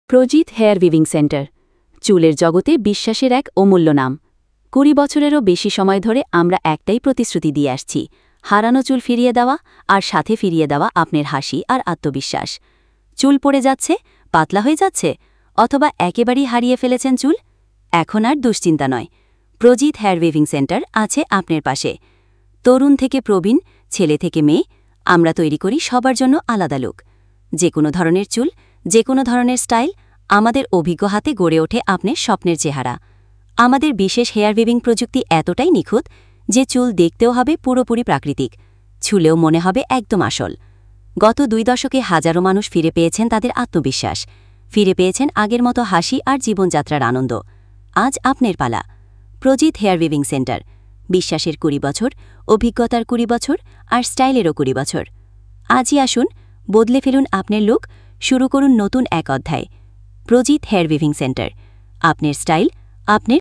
Prajit hair weaving centre চুলের জগতে বিশ্বাসের এক অমূল্য নাম। ২০ বছরেরও বেশি সময় ধরে আমরা একটাই প্রতিশ্রুতি দিয়ে আসছি, হারানো চুল ফিরিয়ে দেওয়া, আর সাথে ফিরিয়ে দেওয়া আপনার হাসি আর আত্মবিশ্বাস। চুল পড়ে যাচ্ছে, পাতলা হয়ে যাচ্ছে, অথবা একেবারেই হারিয়ে ফেলেছেন চুল? এখন আর দুশ্চিন্তা নয়, প্রজিত হেয়ার উইভিং সেন্টার আছে আপনার পাশে। তরুণ থেকে প্রবীণ, ছেলে থেকে মেয়ে, আমরা তৈরি করি সবার জন্য আলাদা লুক। যে কোনো ধরনের চুল, যে কোনো ধরনের স্টাইল, আমাদের অভিজ্ঞ হাতে গড়ে ওঠে আপনার স্বপ্নের চেহারা। আমাদের বিশেষ হেয়ার উইভিং প্রযুক্তি এতটাই নিখুঁত যে চুল দেখতেও হবে পুরোপুরি প্রাকৃতিক, ছুলেও মনে হবে একদম আসল। গত ২ দশকে হাজারো মানুষ ফিরে পেয়েছেন তাদের আত্মবিশ্বাস, ফিরে পেয়েছেন আগের মতো হাসি আর জীবনযাত্রার আনন্দ। আজ আপনার পালা। প্রজিত হেয়ার উইভিং সেন্টার, বিশ্বাসের ২০ বছর, অভিজ্ঞতার ২০ বছর, আর স্টাইলেরও ২০ বছর। আজই আসুন, বদলে ফেলুন আপনার লুক, শুরু করুন নতুন এক অধ্যায়। প্রজিত হেয়ার উইভিং সেন্টার, আপনার স্টাইল, আপনার